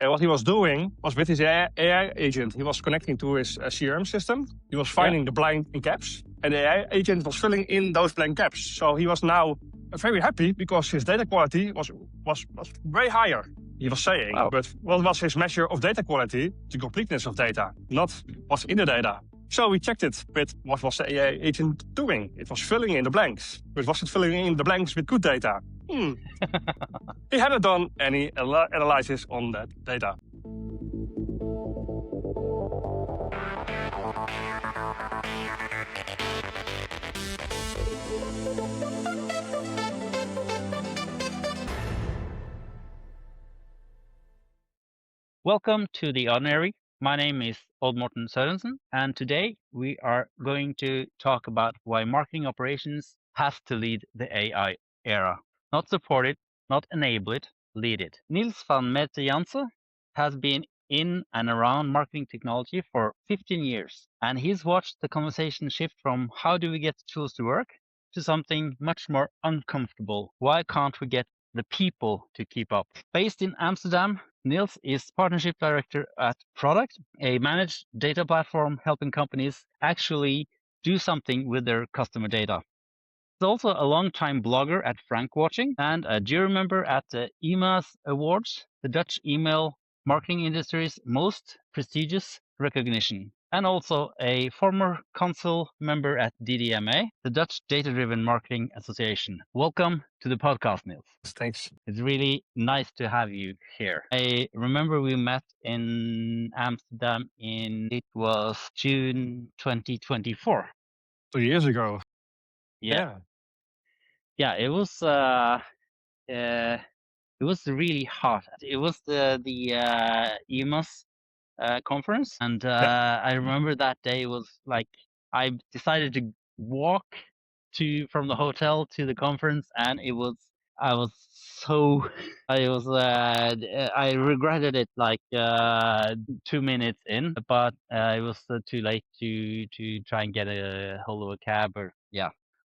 And what he was doing was with his AI agent, he was connecting to his CRM system. He was finding the blank gaps, and the AI agent was filling in those blank gaps. So he was now very happy because his data quality was way higher. He was saying, Wow. But what was his measure of data quality? The completeness of data, not what's in the data. So we checked it with what was the AI agent doing. It was filling in the blanks, but was it filling in the blanks with good data? He hadn't done any analysis on that data. Welcome to The Ordinary. My name is Odd Morten Sørensen, and today we are going to talk about why marketing operations has to lead the AI era. Not support it, not enable it, lead it. Niels van Meerte Janse has been in and around marketing technology for 15 years, and he's watched the conversation shift from how do we get the tools to work to something much more uncomfortable. Why can't we get the people to keep up? Based in Amsterdam, Niels is Partnership Director at Product, a managed data platform helping companies actually do something with their customer data. He's also a long-time blogger at Frank Watching and a jury member at the EMA's Awards, the Dutch email marketing industry's most prestigious recognition, and also a former council member at DDMA, the Dutch Data-Driven Marketing Association. Welcome to the podcast, Niels. Thanks. It's really nice to have you here. I remember we met in Amsterdam it was June 2024. 2 years ago. Yeah, it was really hot. It was the EMOS conference, and I remember that day was like I decided to walk from the hotel to the conference, and I regretted it like 2 minutes in, but it was too late to try and get a hold of a cab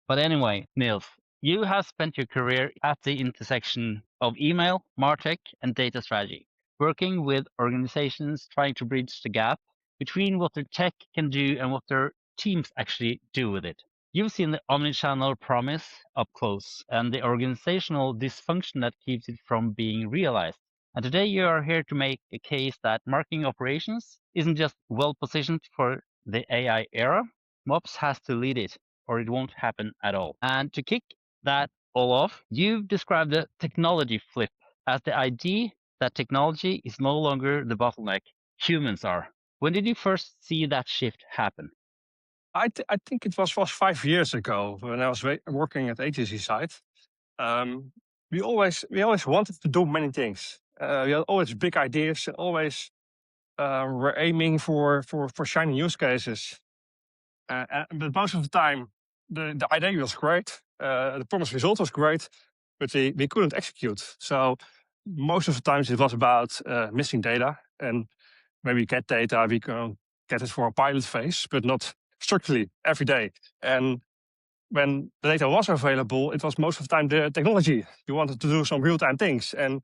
But anyway, Niels, you have spent your career at the intersection of email, MarTech, and data strategy, working with organizations trying to bridge the gap between what their tech can do and what their teams actually do with it. You've seen the omnichannel promise up close and the organizational dysfunction that keeps it from being realized. And today you are here to make a case that marketing operations isn't just well positioned for the AI era, MOPS has to lead it, or it won't happen at all. And to kick that all off, you've described the technology flip as the idea that technology is no longer the bottleneck, humans are. When did you first see that shift happen? I think it was 5 years ago when I was working at agency side. We always wanted to do many things. We had always big ideas, and always were aiming for shiny use cases. But most of the time, the idea was great, the promised result was great, but we couldn't execute. So most of the times it was about missing data, and when we get data, we can get it for a pilot phase, but not structurally every day. And when the data was available, it was most of the time the technology. We wanted to do some real-time things, and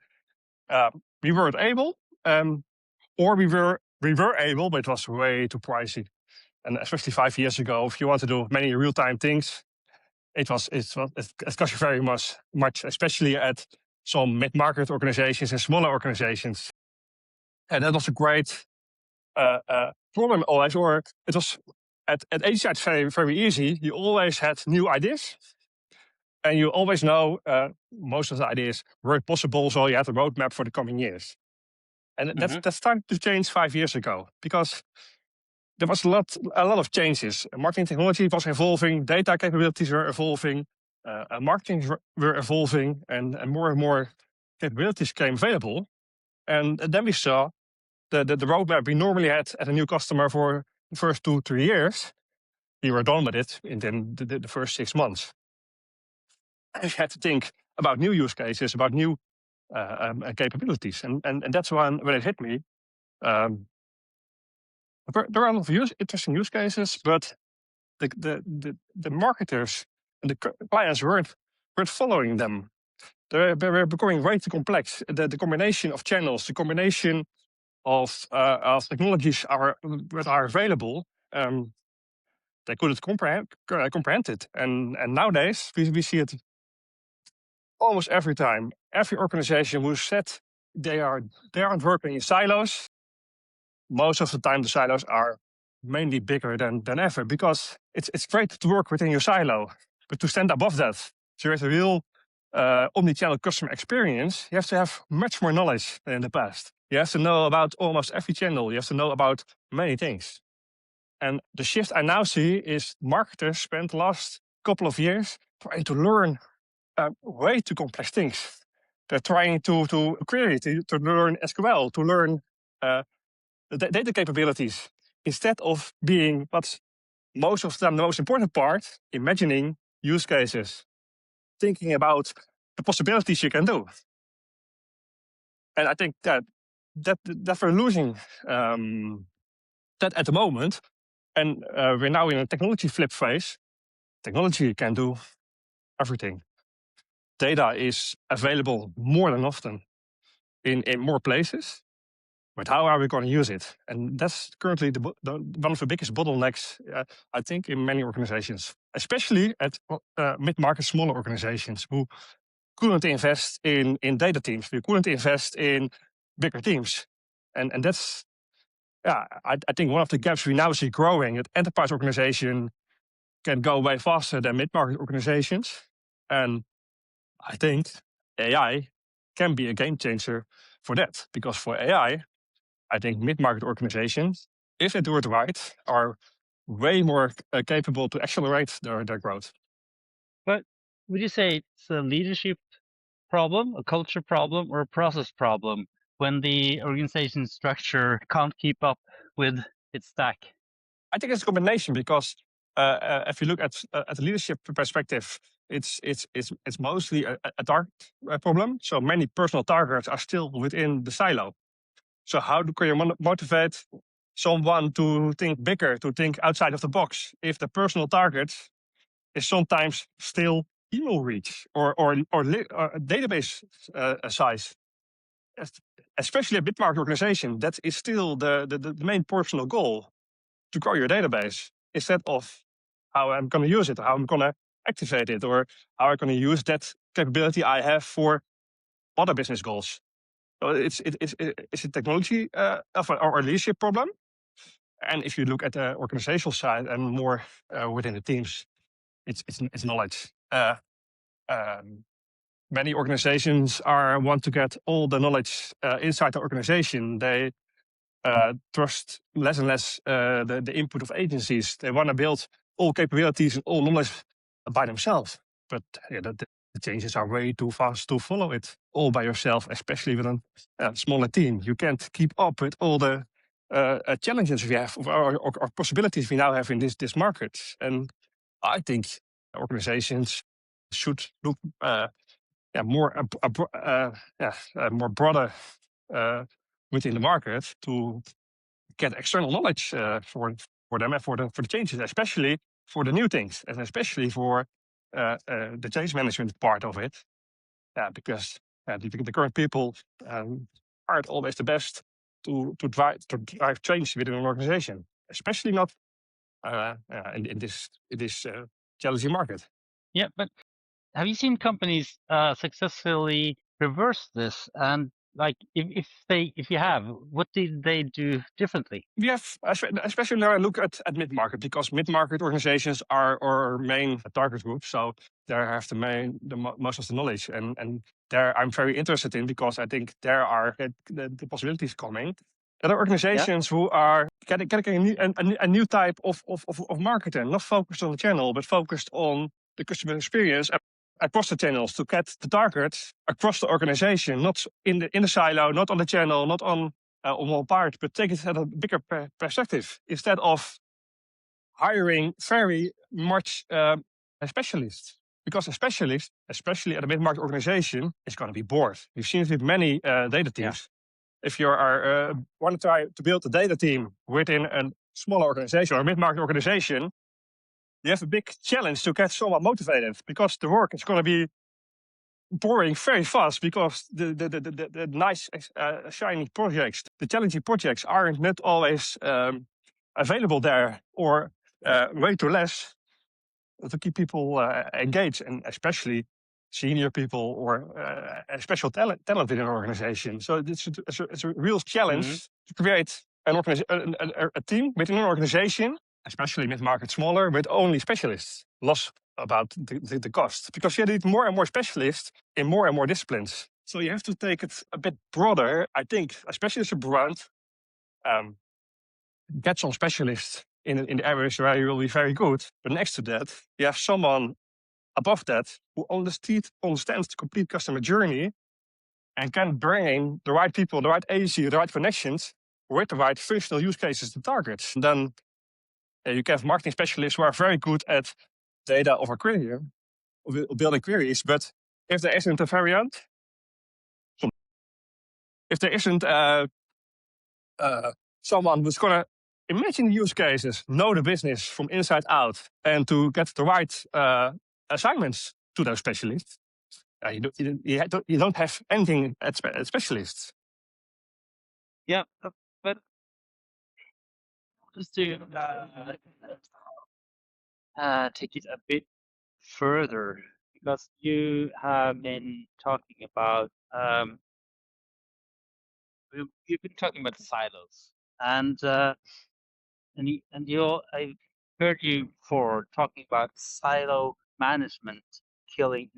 we weren't able, or we were able, but it was way too pricey. And especially 5 years ago, if you want to do many real-time things, it cost you very much, especially at some mid-market organizations and smaller organizations. And that was a great problem always, or it was at agency it's very, very easy. You always had new ideas, and you always know most of the ideas were possible, so you had a roadmap for the coming years. And that started to change 5 years ago, because there was a lot of changes. Marketing technology was evolving, data capabilities were evolving, marketing were evolving, and more capabilities came available. And then we saw the roadmap we normally had at a new customer for the first 2-3 years. We were done with it in the first 6 months. And we had to think about new use cases, about new capabilities. And that's when it hit me. There are a lot of interesting use cases, but the marketers and the clients weren't following them. They were becoming way too complex. The combination of channels, the combination of technologies that are available, they couldn't comprehend it. And nowadays we see it almost every time. Every organization who said they aren't working in silos, most of the time the silos are mainly bigger than ever, because it's great to work within your silo, but to stand above that, so you have a real omni-channel customer experience, you have to have much more knowledge than in the past. You have to know about almost every channel. You have to know about many things. And the shift I now see is marketers spent the last couple of years trying to learn way too complex things. They're trying to query, to learn SQL, to learn the data capabilities, instead of being what's most of them the most important part, imagining use cases, thinking about the possibilities you can do. And I think that we're losing that at the moment. And we're now in a technology flip phase. Technology can do everything. Data is available more than often in more places. But how are we going to use it? And that's currently one of the biggest bottlenecks, I think, in many organizations, especially at mid-market, smaller organizations who couldn't invest in data teams. We couldn't invest in bigger teams. And that's, I think, one of the gaps we now see growing. That enterprise organization can go way faster than mid-market organizations. And I think AI can be a game changer for that, because for AI, I think mid-market organizations, if they do it right, are way more capable to accelerate their growth. But would you say it's a leadership problem, a culture problem, or a process problem when the organization structure can't keep up with its stack? I think it's a combination, because if you look at the leadership perspective, it's mostly a target problem. So many personal targets are still within the silo. So how can you motivate someone to think bigger, to think outside of the box, if the personal target is sometimes still email reach or database size? Especially a mid-market organization, that is still the main personal goal, to grow your database, instead of how I'm going to use it, how I'm going to activate it, or how I'm going to use that capability I have for other business goals. So it's a technology or a leadership problem. And if you look at the organizational side and more within the teams, it's knowledge. Many organizations want to get all the knowledge inside the organization. They trust less and less the input of agencies. They want to build all capabilities and all knowledge by themselves. But the changes are way too fast to follow it all by yourself, especially with a smaller team. You can't keep up with all the challenges we have, or possibilities we now have in this market. And I think organizations should look more broader within the market, to get external knowledge for them and for the changes, especially for the new things, and especially for the change management part of it. Because the current people aren't always the best to drive change within an organization, especially not in this challenging market. Yeah, but have you seen companies successfully reverse this? And like, if you have, what did they do differently? We have, especially now I look at mid-market, because mid-market organizations are our main target group. So they have most of the knowledge, and there I'm very interested in, because I think there are the possibilities coming. There are organizations who are getting a new type of marketer, not focused on the channel, but focused on the customer experience across the channels, to get the targets across the organization, not in the silo, not on the channel, not on one part, but take it at a bigger perspective, instead of hiring very much specialists. Because a specialist, especially at a mid-market organization, is going to be bored. We've seen it with many data teams. If you want to try to build a data team within a smaller organization or a mid-market organization, you have a big challenge to get someone motivated, because the work is going to be boring very fast because the nice shiny projects, the challenging projects aren't not always available there, or way too less to keep people engaged, and especially senior people or a special talent in an organization. So it's a real challenge to create a team within an organization, especially mid-market smaller, with only specialists. Loss about the cost, because you need more and more specialists in more and more disciplines. So you have to take it a bit broader, I think, especially as a brand. Get some specialists in the areas where you will be very good. But next to that, you have someone above that who understands the complete customer journey and can bring in the right people, the right agency, the right connections with the right functional use cases to target. And then you can have marketing specialists who are very good at data of a query, of building queries. But if there isn't a variant, if there isn't someone who's going to imagine the use cases, know the business from inside out, and to get the right assignments to those specialists, you don't have anything at specialists. Yeah, but just to take it a bit further, because you have been talking about you've been talking about silos, and I heard you before talking about silo management killing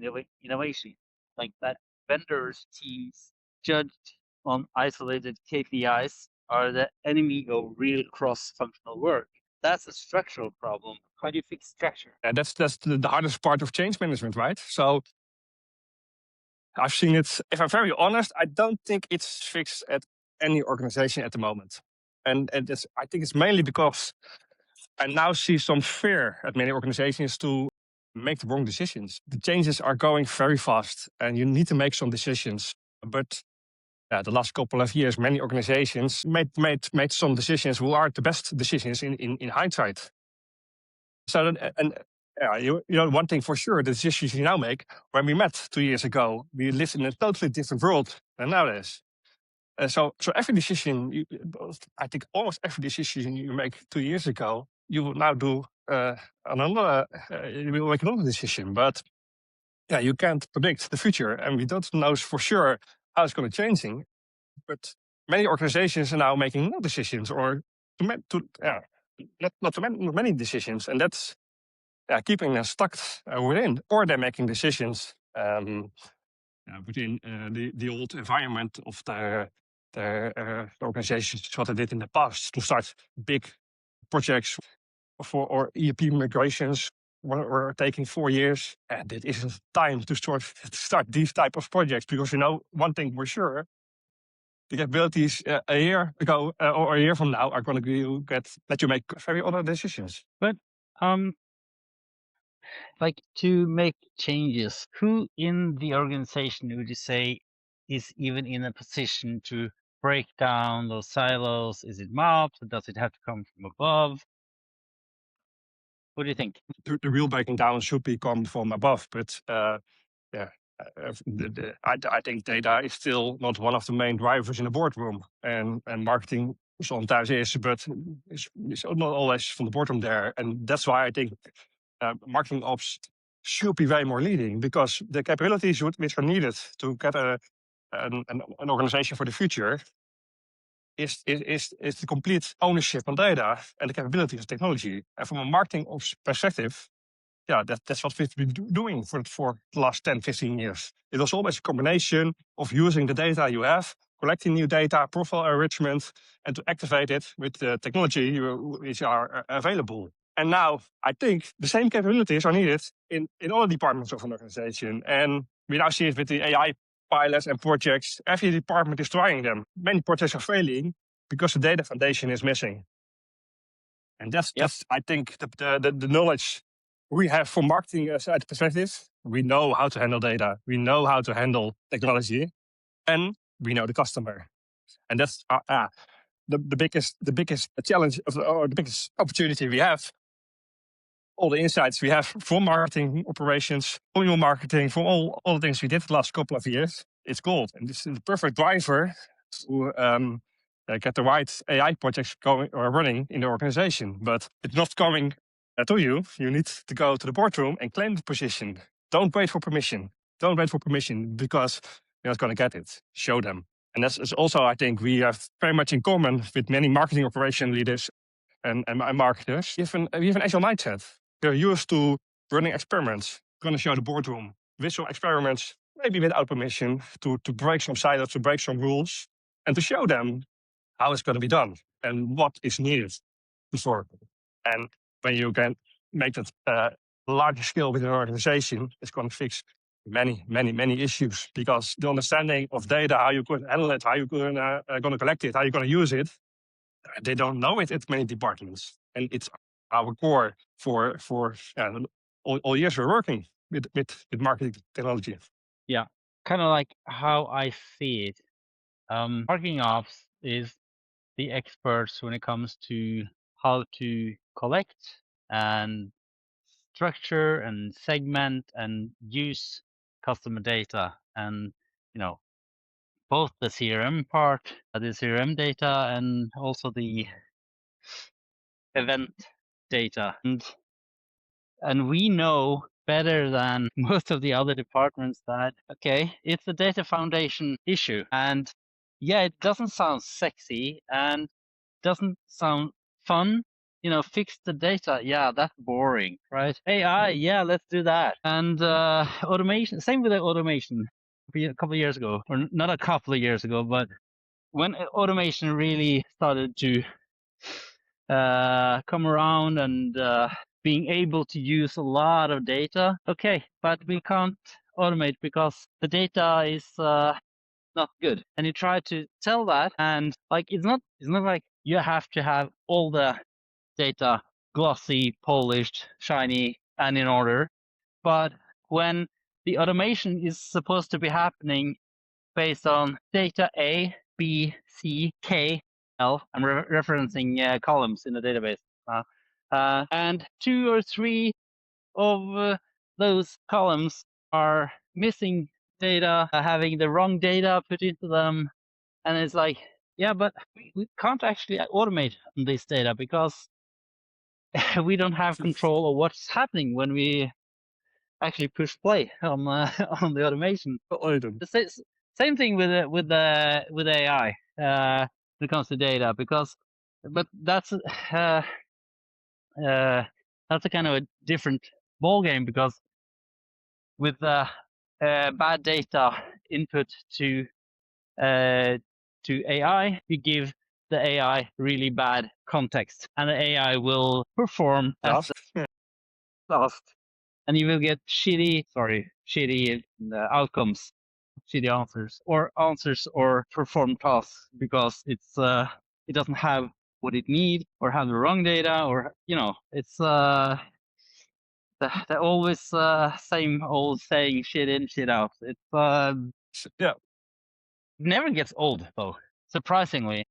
innovation, like that vendors teams judged on isolated KPIs are the enemy of real cross-functional work. That's a structural problem. How do you fix structure? And that's the hardest part of change management, right? So I've seen it. If I'm very honest, I don't think it's fixed at any organization at the moment. And I think it's mainly because I now see some fear at many organizations to make the wrong decisions. The changes are going very fast and you need to make some decisions. But the last couple of years, many organizations made some decisions who are the best decisions in hindsight. So, you know, one thing for sure, the decisions you now make, when we met 2 years ago, we lived in a totally different world than nowadays. So every decision, I think almost every decision you make 2 years ago, you will now do another. You will make another decision, but yeah, you can't predict the future, and we don't know for sure how it's going to changing. But many organizations are now making no decisions, or not many decisions, and that's keeping them stuck within, or they're making decisions within the old environment of the organizations, what they did in the past, to start big projects or ERP migrations were taking 4 years. And it isn't time to start these type of projects, because you know one thing for sure: the capabilities a year ago or a year from now are going to let you make very other decisions. But like, to make changes, who in the organization would you say is even in a position to break down those silos? Is it MOps? Or does it have to come from above? What do you think? The real breaking down should be come from above, but I think data is still not one of the main drivers in the boardroom, and marketing sometimes is, but it's not always from the boardroom there. And that's why I think marketing ops should be way more leading, because the capabilities which are needed to get an organization for the future is the complete ownership on data and the capabilities of technology. And from a marketing ops perspective, that's what we've been doing for the last 10, 15 years. It was always a combination of using the data you have, collecting new data, profile enrichment, and to activate it with the technology which are available. And now I think the same capabilities are needed in all departments of an organization. And we now see it with the AI pilots and projects. Every department is trying them. Many projects are failing because the data foundation is missing. And that's I think the knowledge we have from marketing side perspective. We know how to handle data. We know how to handle technology, and we know the customer. And that's the biggest challenge or the biggest opportunity we have all the insights we have from marketing operations, from email marketing, from all the things we did the last couple of years, it's gold. And this is the perfect driver to get the right AI projects going or running in the organization. But it's not coming to you. You need to go to the boardroom and claim the position. Don't wait for permission. Don't wait for permission because you're not going to get it. Show them. And that's also, I think, we have very much in common with many marketing operation leaders and marketers. We have an agile mindset. We're used to running experiments, going to show the boardroom, visual experiments, maybe without permission, to break some silos, to break some rules, and to show them how it's going to be done and what is needed before. And when you can make that larger scale within an organization, it's going to fix many issues, because the understanding of data, how you could handle it, how you're going to collect it, how you're going to use it, they don't know it at many departments. And it's our core for all years we're working with marketing technology. Yeah, kind of like how I see it. Marketing ops is the experts when it comes to how to collect and structure and segment and use customer data, and both the CRM part, the CRM data, and also the event data. And we know better than most of the other departments that, okay, it's a data foundation issue. And yeah, it doesn't sound sexy and doesn't sound fun. Fix the data. Yeah, that's boring, right? AI, yeah, let's do that. And automation, same with the automation. A couple of years ago, or not a couple of years ago, but when automation really started to come around and being able to use a lot of data. Okay, but we can't automate because the data is not good. And you try to tell that, and like it's not like you have to have all the data glossy, polished, shiny, and in order. But when the automation is supposed to be happening based on data A, B, C, K, L. I'm referencing columns in the database. And 2 or 3 of those columns are missing data, having the wrong data put into them. And it's like, yeah, but we can't actually automate this data because we don't have control of what's happening when we actually push play on on the automation. The same thing with AI when it comes to data, but that's a kind of a different ball game, because with bad data input to AI, you give the AI really bad context, and the AI will perform as last, and you will get shitty outcomes, shitty answers or perform tasks, because it doesn't have what it needs, or have the wrong data, or it's the always same old saying, shit in, shit out. It's Yeah. never gets old, though, surprisingly.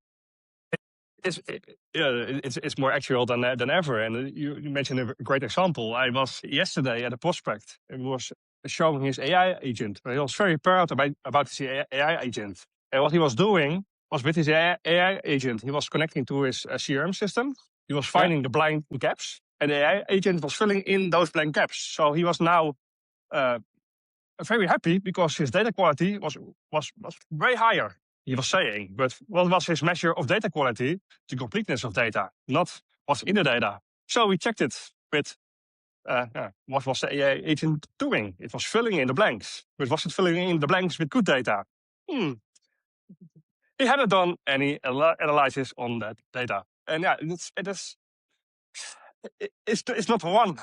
It's more actual than ever. And you mentioned a great example. I was yesterday at a prospect and was showing his AI agent. He was very proud about his AI agent. And what he was doing was, with his AI agent, he was connecting to his CRM system. He was finding the blank gaps, and the AI agent was filling in those blank gaps. So he was now very happy because his data quality was way higher, he was saying. But what was his measure of data quality? The completeness of data, not what's in the data. So we checked it with what was the AI agent doing? It was filling in the blanks. But was it filling in the blanks with good data? He hadn't done any analysis on that data. And yeah, it's not one.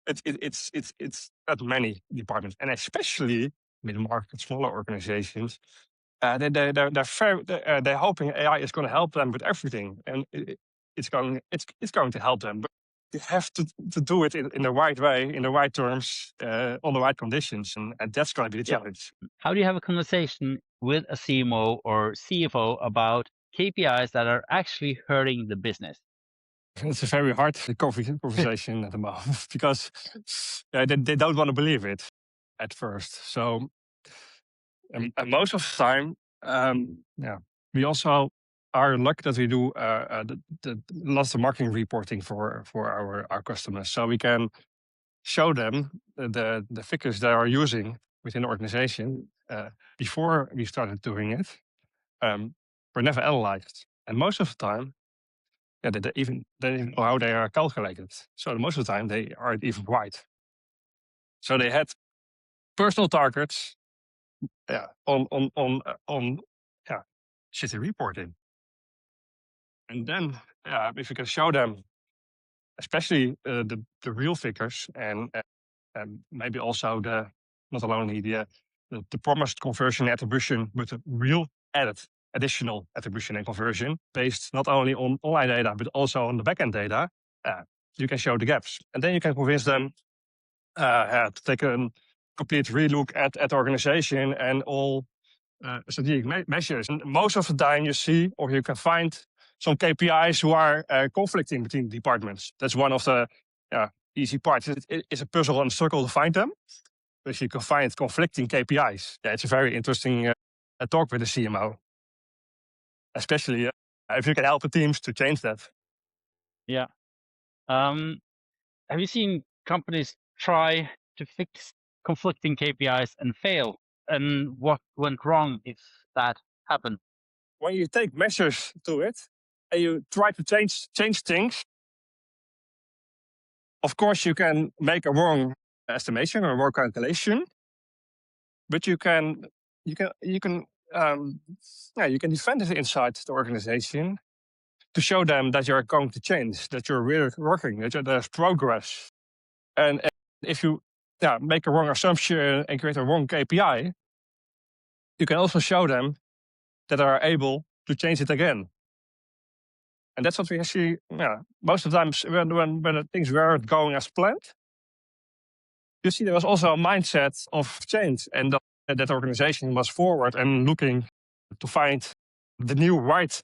It's not many departments, and especially mid-market, smaller organizations. They're hoping AI is going to help them with everything, and it's going to help them. But you have to do it in the right way, in the right terms, on the right conditions, and that's going to be the challenge. How do you have a conversation with a CMO or CFO about KPIs that are actually hurting the business? It's a very hard conversation at the moment because they don't want to believe it at first. So and most of the time, we also are lucky that we do lots of marketing reporting for our customers, so we can show them the figures they are using within the organization before we started doing it. Were never analyzed, and most of the time, they don't even know how they are calculated. So most of the time they aren't even right. So they had personal targets, on shitty reporting, and then if you can show them, especially the real figures, and maybe also not only the promised conversion and attribution, but the real additional attribution and conversion based not only on online data but also on the backend data. You can show the gaps, and then you can convince them to take a complete relook at the organization and all strategic measures. And most of the time, you see or you can find some KPIs who are conflicting between departments. That's one of the easy parts. It's a puzzle and struggle to find them. But if you can find conflicting KPIs, it's a very interesting talk with the CMO, especially if you can help the teams to change that. Yeah. Have you seen companies try to fix conflicting KPIs and fail? And what went wrong if that happened? When you take measures to it and you try to change things, of course you can make a wrong estimation or a wrong calculation, but you can defend it inside the organization to show them that you're going to change, that you're really working, that there's progress. And if you make a wrong assumption and create a wrong KPI, you can also show them that they are able to change it again. And that's what we see most of the times when things weren't going as planned. You see there was also a mindset of change, and that organization was forward and looking to find the new right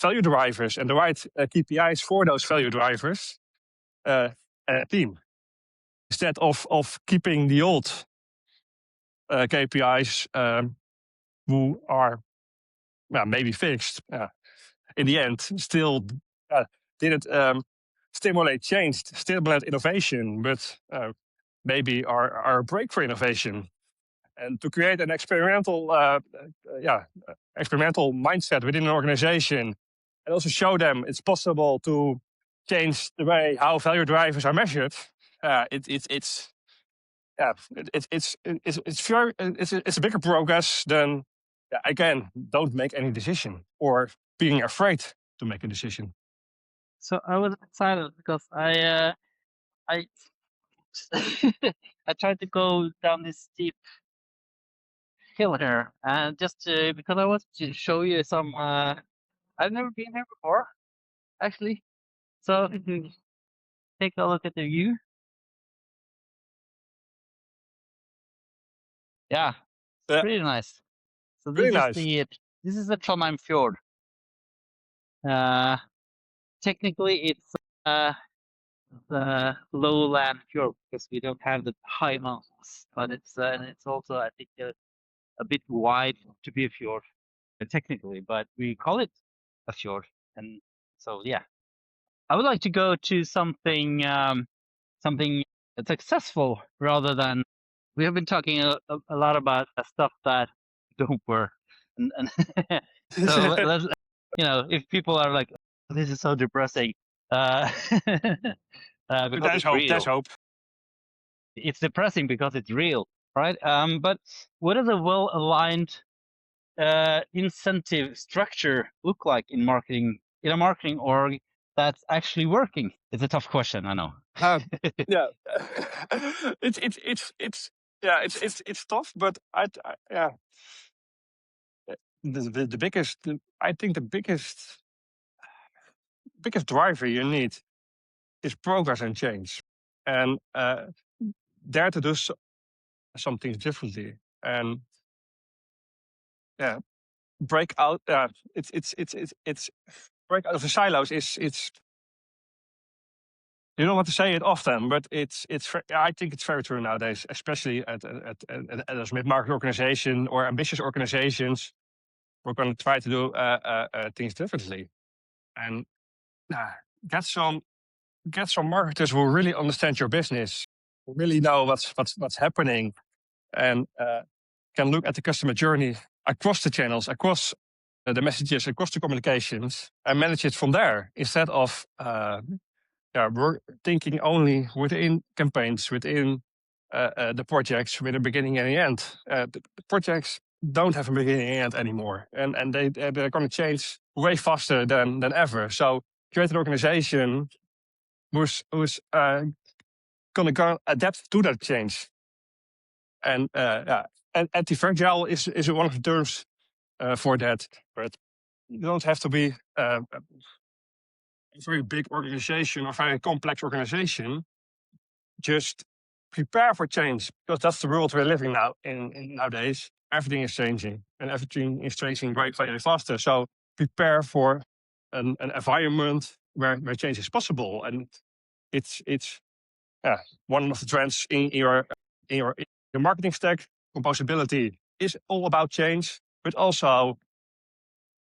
value drivers and the right KPIs for those value drivers team. Instead of keeping the old KPIs who are maybe fixed, in the end still didn't stimulate change, stimulate innovation, but maybe are a break for innovation. And to create an experimental mindset within an organization, and also show them it's possible to change the way how value drivers are measured. It's a bigger progress than again, don't make any decision or being afraid to make a decision. So I was excited because I I tried to go down this steep hill here, and just because I wanted to show you some. I've never been here before, actually. So if you take a look at the view, yeah, it's pretty nice. So this Really is nice. this is the Trondheim fjord. Technically, it's the lowland fjord because we don't have the high mountains, but it's also I think a bit wide to be a fjord technically, but we call it a fjord, and so yeah. I would like to go to something something successful rather than we have been talking a lot about stuff that don't work, and so let's if people are like this is so depressing because There's it's hope. There's real. hope. It's depressing because it's real, right? But what does a well-aligned incentive structure look like in marketing, in a marketing org that's actually working? It's a tough question, I know. Yeah, it's tough, but the biggest, I think the biggest driver you need is progress and change, and dare to do some things differently, and break out. It's break out of the silos. It's you don't want to say it often, but I think it's very true nowadays, especially at those mid-market organization or ambitious organizations. We're going to try to do things differently, and get some marketers who really understand your business, who really know what's happening, and can look at the customer journey across the channels, across the messages, across the communications, and manage it from there instead of we're thinking only within campaigns, within the projects with a beginning and an end. The projects don't have a beginning and end anymore, and they're going to change way faster than ever. So create an organization who's going to adapt to that change. And and anti-fragile is one of the terms for that. But you don't have to be a very big organization or very complex organization. Just prepare for change, because that's the world we're living now in nowadays. Everything is changing, and everything is changing very faster. So prepare for an environment where change is possible, and it's one of the trends in your marketing stack. Composability is all about change, but also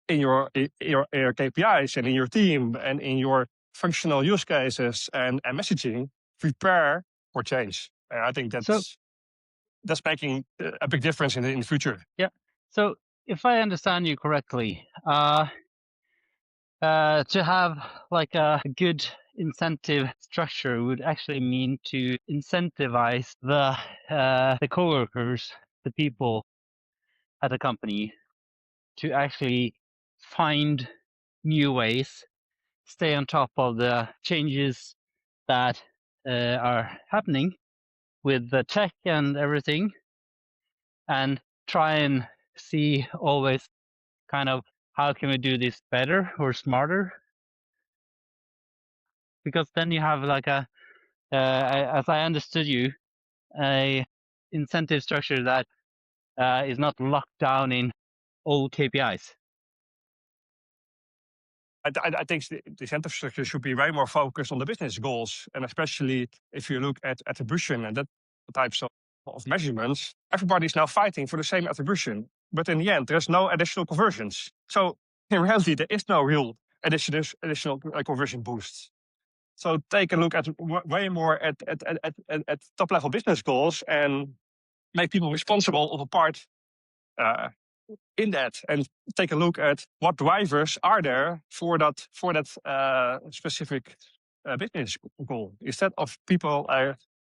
in your KPIs and in your team and in your functional use cases and messaging. Prepare for change. And I think that's making a big difference in the future. Yeah. So if I understand you correctly, to have like a good incentive structure would actually mean to incentivize the coworkers, the people at a company, to actually find new ways, stay on top of the changes that are happening with the tech and everything, and try and see always kind of how can we do this better or smarter. Because then you have like as I understood you, a incentive structure that is not locked down in old KPIs. I think the incentive structure should be way more focused on the business goals, and especially if you look at attribution and that types of measurements, everybody's now fighting for the same attribution, but in the end, there's no additional conversions. So in reality, there is no real additional conversion boosts. So take a look at way more at top level business goals and make people responsible of a part in that, and take a look at what drivers are there for that specific business goal, instead of people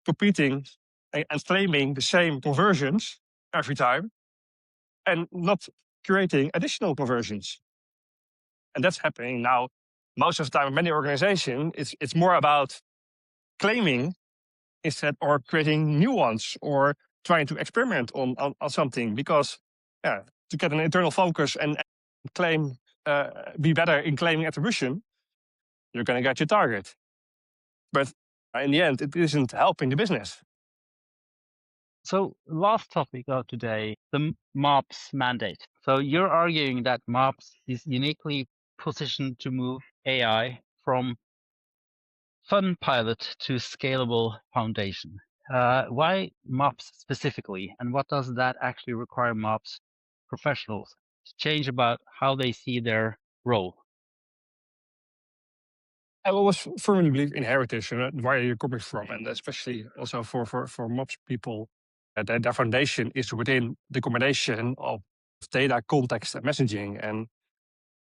competing and claiming the same conversions every time and not creating additional conversions. And that's happening now most of the time in many organizations. It's more about claiming instead, or creating new ones, or trying to experiment on something, because to get an internal focus and claim, be better in claiming attribution, you're going to get your target. But in the end, it isn't helping the business. So last topic of today, the MOPS mandate. So you're arguing that MOPS is uniquely positioned to move AI from fun pilot to scalable foundation. Why MOPS specifically, and what does that actually require MOPS professionals to change about how they see their role? I always firmly believe in heritage and where you're coming from, and especially also for MOPS people, that their foundation is within the combination of data, context, and messaging. And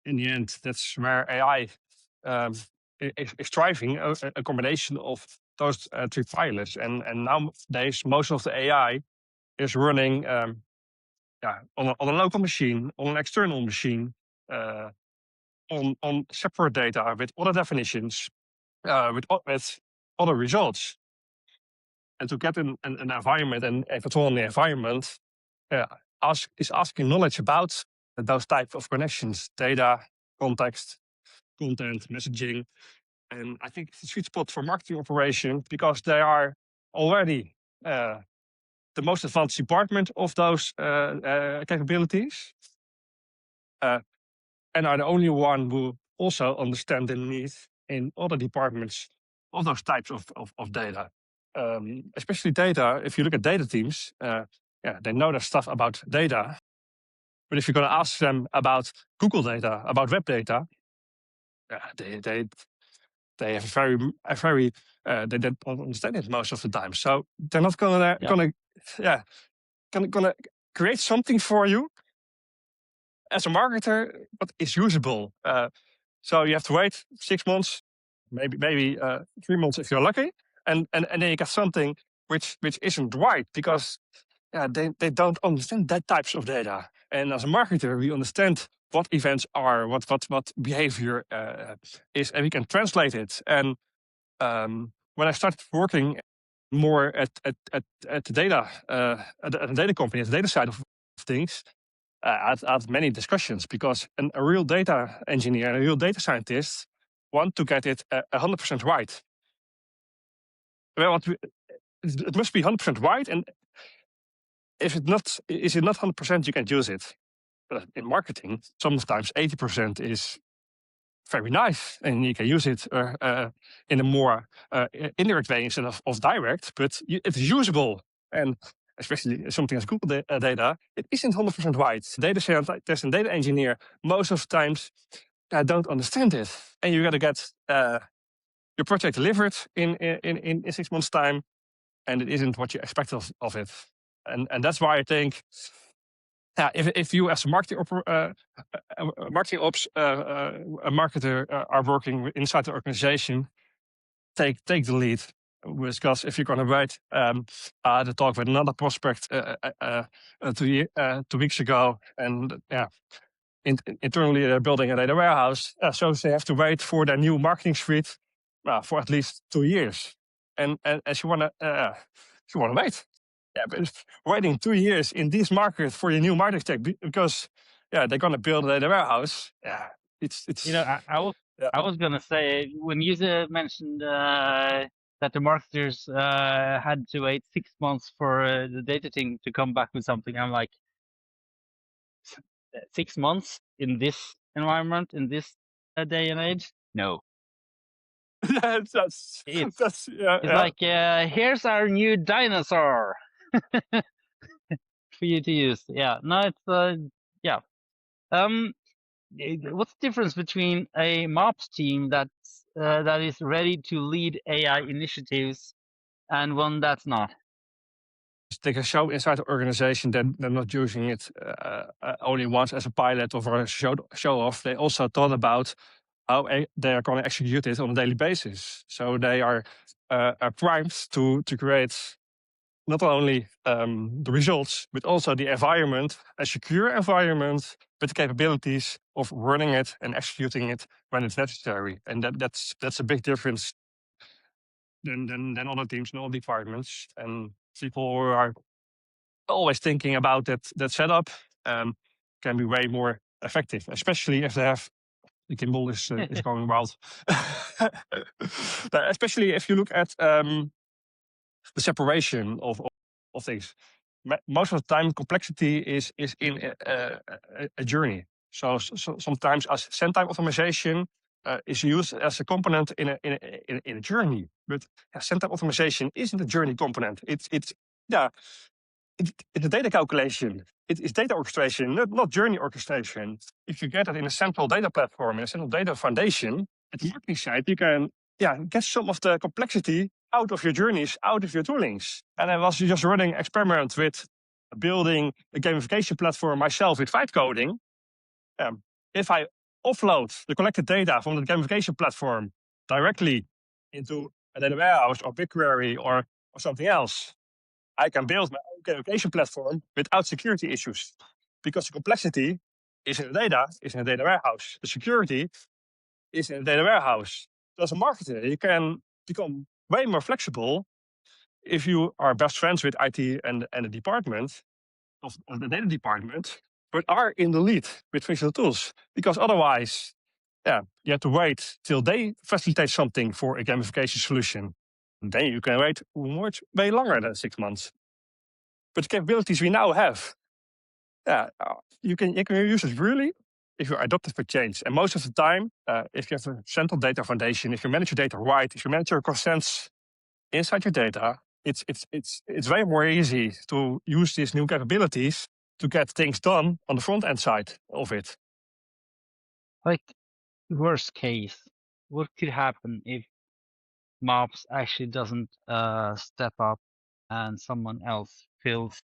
in the end, that's where AI is driving a combination of those three pillars. And nowadays, most of the AI is running on a local machine, on an external machine, on separate data with other definitions, with other results. And to get an environment, and if it's all in the environment, is asking knowledge about those types of connections, data, context, content, messaging. And I think it's a sweet spot for marketing operations, because they are already the most advanced department of those capabilities, and are the only one who also understand the need in other departments those types of data. Especially data, if you look at data teams, they know their stuff about data. But if you're going to ask them about Google data, about web data, they have a very they don't understand it most of the time. So they're not gonna create something for you as a marketer, but is usable. So you have to wait 6 months, maybe 3 months if you're lucky, and then you get something which isn't right because they don't understand that types of data. And as a marketer, we understand what events are, what behavior is, and we can translate it. And when I started working more at the data at a data company, at the data side of things, I had many discussions because a real data engineer, a real data scientist, want to get it 100% right. Well, it must be 100% right, and if it not is it not 100%, you can use it. But in marketing, sometimes 80% is very nice, and you can use it in a more indirect way instead of direct, but it is usable. And especially something as Google data, it isn't 100% right. Data scientist and data engineer, most of the times, don't understand it. And you got to get your project delivered in 6 months' time, and it isn't what you expect of it. And that's why I think, if you as a marketing ops a marketer are working inside the organization, take the lead. Because if you're going to write the talk with another prospect 2 weeks ago, and internally they're building a data warehouse, so they have to wait for their new marketing suite for at least 2 years. And as you want to wait. Yeah, but waiting 2 years in this market for your new marketing tech because they're going to build a data warehouse. Yeah, it's. I was gonna say when you mentioned that the marketers had to wait 6 months for the data team to come back with something, I'm like, 6 months in this environment, in this day and age? No. It's like, here's our new dinosaur for you to use. Yeah, no, it's yeah. What's the difference between a MOps team that is ready to lead AI initiatives and one that's not? They can show inside the organization that they're not using it only once as a pilot or for a show off. They also thought about how they are going to execute it on a daily basis. So they are primed to create not only the results, but also the environment, a secure environment with the capabilities of running it and executing it when it's necessary. And that's a big difference than other teams and all departments. And people who are always thinking about that setup can be way more effective, especially if they have the gimbal is going wild. Especially if you look at the separation of things. Most of the time, complexity is in a journey. So sometimes as send time optimization is used as a component in a journey, but send time optimization isn't a journey component. It's a data calculation. It is data orchestration, not journey orchestration. If you get it in a central data platform, in a central data foundation, at the marketing side, you can get some of the complexity out of your journeys, out of your toolings. And I was just running an experiment with building a gamification platform myself with vibe coding. If I offload the collected data from the gamification platform directly into a data warehouse or BigQuery or something else, I can build my own gamification platform without security issues, because the complexity is in the data, is in the data warehouse. The security is in the data warehouse. So as a marketer, you can become way more flexible if you are best friends with IT and the department of the data department, but are in the lead with visual tools. Because otherwise, you have to wait till they facilitate something for a gamification solution. And then you can wait way longer than 6 months. But the capabilities we now have, you can use it really if you're adaptive for change. And most of the time, if you have a central data foundation, if you manage your data right, if you manage your consents inside your data, it's way more easy to use these new capabilities to get things done on the front end side of it. Like, worst case, what could happen if MOPS actually doesn't step up and someone else fills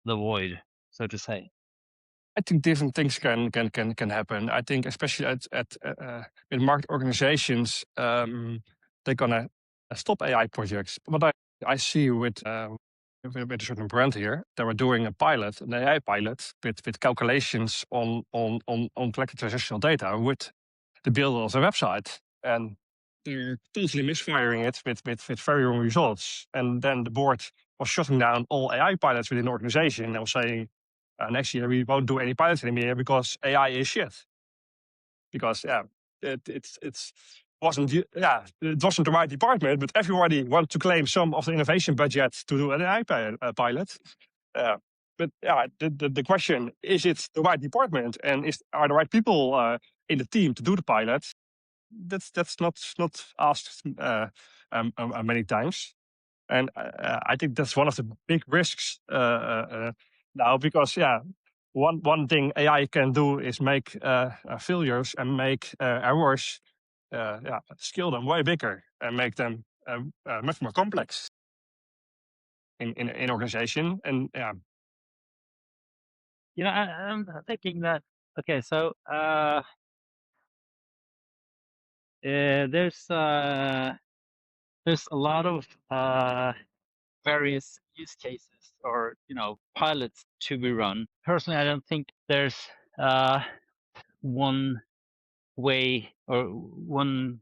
the void, so to say? I think different things can happen. I think especially in market organizations, they're gonna stop AI projects. What I see with a certain brand here, they were doing an AI pilot with calculations on collected transactional data with the builder of the website, and they're totally misfiring it with very wrong results. And then the board was shutting down all AI pilots within the organization and was saying, next year we won't do any pilots anymore because AI is shit. Because it wasn't the right department, but everybody wanted to claim some of the innovation budget to do an AI pilot. But the question is, it the right department, and are the right people in the team to do the pilot? That's not asked many times. And I think that's one of the big risks now, because one thing AI can do is make failures and make errors, scale them way bigger and make them much more complex in organization. And I'm thinking that, okay, so there's a lot of various use cases or pilots to be run. Personally, I don't think there's one way or one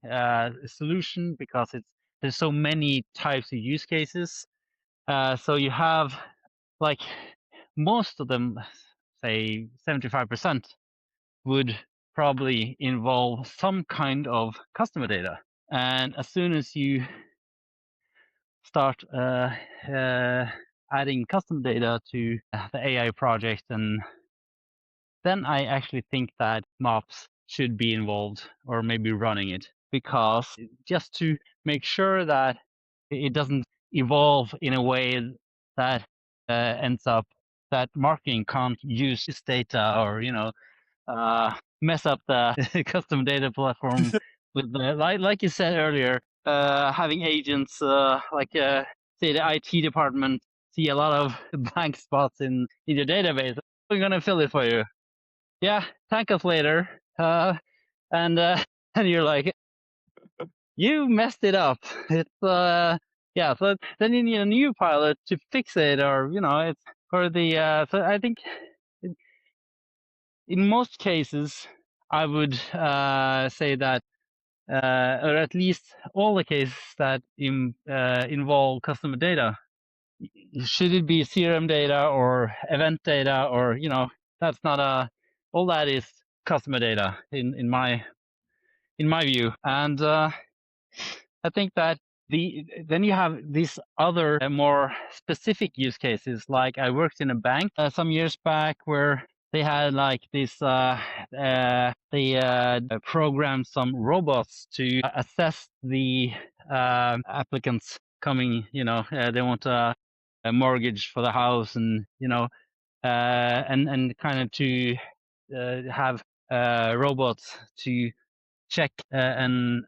solution, because there's so many types of use cases. So you have, like, most of them, say 75%, would probably involve some kind of customer data. And as soon as you start adding custom data to the AI project, and then I actually think that MOPS should be involved or maybe running it, because just to make sure that it doesn't evolve in a way that ends up that marketing can't use this data, or mess up the custom data platform with like you said earlier, having agents say the IT department see a lot of blank spots in your database. We're gonna fill it for you. Yeah, thank us later. And and you're like, you messed it up. It's yeah. So then you need a new pilot to fix it, or it's for the. So I think in most cases, I would say that, or at least all the cases that involve customer data, should it be CRM data or event data, or that's not all that is customer data in my view. And I think that then you have these other more specific use cases. Like, I worked in a bank some years back, where they had like this they programmed some robots to assess the applicants coming. They want a mortgage for the house, and and kind of to have robots to check and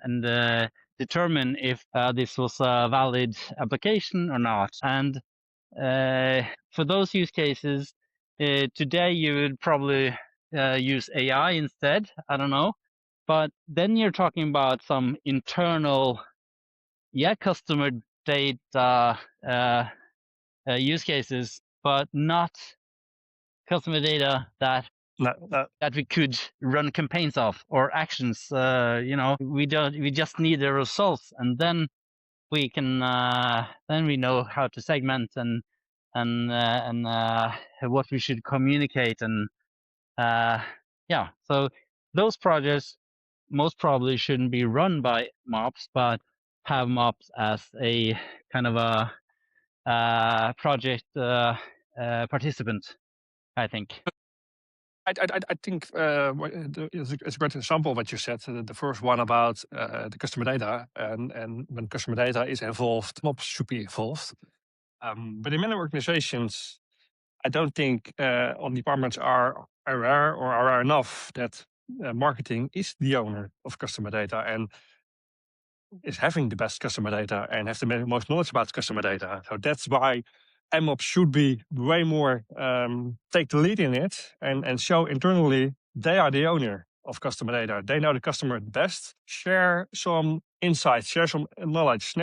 determine if this was a valid application or not. And for those use cases, today you would probably use AI instead. I don't know. But then you're talking about some internal, customer data use cases, but not customer data that we could run campaigns of or actions. We just need the results, and then we can then we know how to segment and what we should communicate. And so those projects most probably shouldn't be run by MOPS, but have MOPS as a kind of a project participant, I think. I think it's a great example what you said. The first one about the customer data, and when customer data is involved, MOps should be involved. But in many organizations, I don't think all departments are aware or are aware enough that marketing is the owner of customer data and is having the best customer data and has the most knowledge about customer data. So that's why MOps should be way more take the lead in it and show internally they are the owner of customer data. They know the customer best. Share some insights, share some knowledge,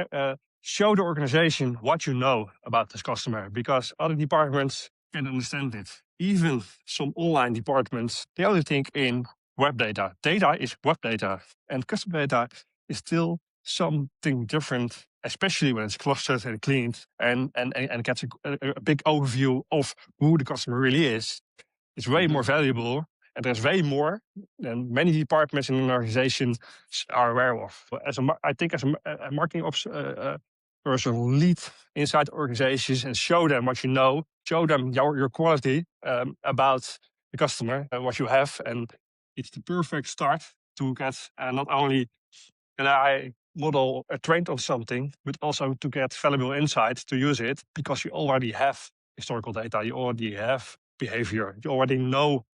show the organization what you know about this customer, because other departments can understand it. Even some online departments, they only think in web data. Data is web data, and customer data is still something different, especially when it's clustered and cleaned and gets a big overview of who the customer really is. It's way more valuable, and there's way more than many departments in an organization are aware of. I think as a marketing ops person, lead inside organizations and show them what you know, show them your quality about the customer, what you have, and it's the perfect start to get not only an AI model trained on something, but also to get valuable insights to use it, because you already have historical data, you already have behavior, you already know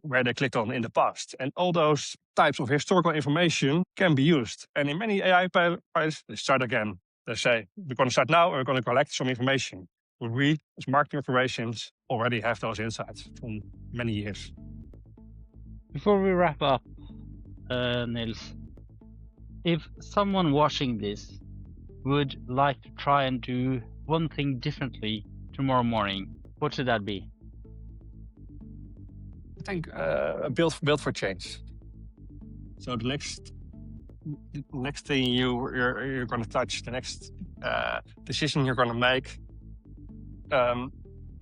where they clicked on in the past. And all those types of historical information can be used. And in many AI pilots, they start again. They say, we're going to start now, and we're going to collect some information. But we, as marketing operations, already have those insights from many years. Before we wrap up, Niels, if someone watching this would like to try and do one thing differently tomorrow morning, what should that be? I think build for change. So the next thing you're going to touch, the next decision you're going to make,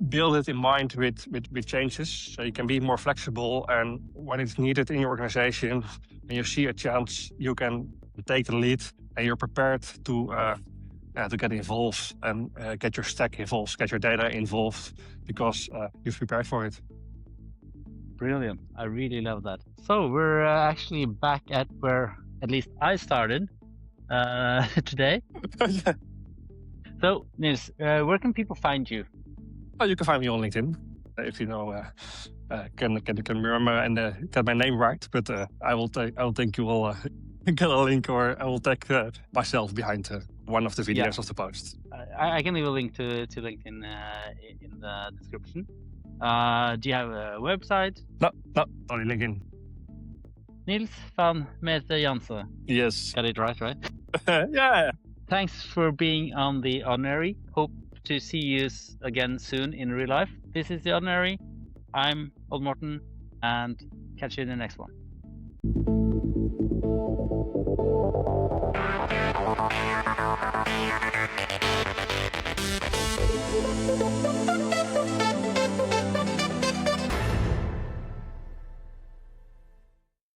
build it in mind with changes, so you can be more flexible. And when it's needed in your organization, when you see a chance, you can take the lead, and you're prepared to get involved and get your stack involved, get your data involved, because you've prepared for it. Brilliant. I really love that. So we're actually back at where at least I started today. Yeah. So Niels, where can people find you? Oh, you can find me on LinkedIn if you know can remember and get my name right. But I will think you will get a link, or I will tag myself behind one of the videos of the post. I can leave a link to LinkedIn in the description. Do you have a website? No, only LinkedIn. Niels van Meerte Janse. Yes. Got it right? Yeah. Thanks for being on The Ordinary. Hope to see you again soon in real life. This is The Ordinary. I'm Odd Morten, and catch you in the next one.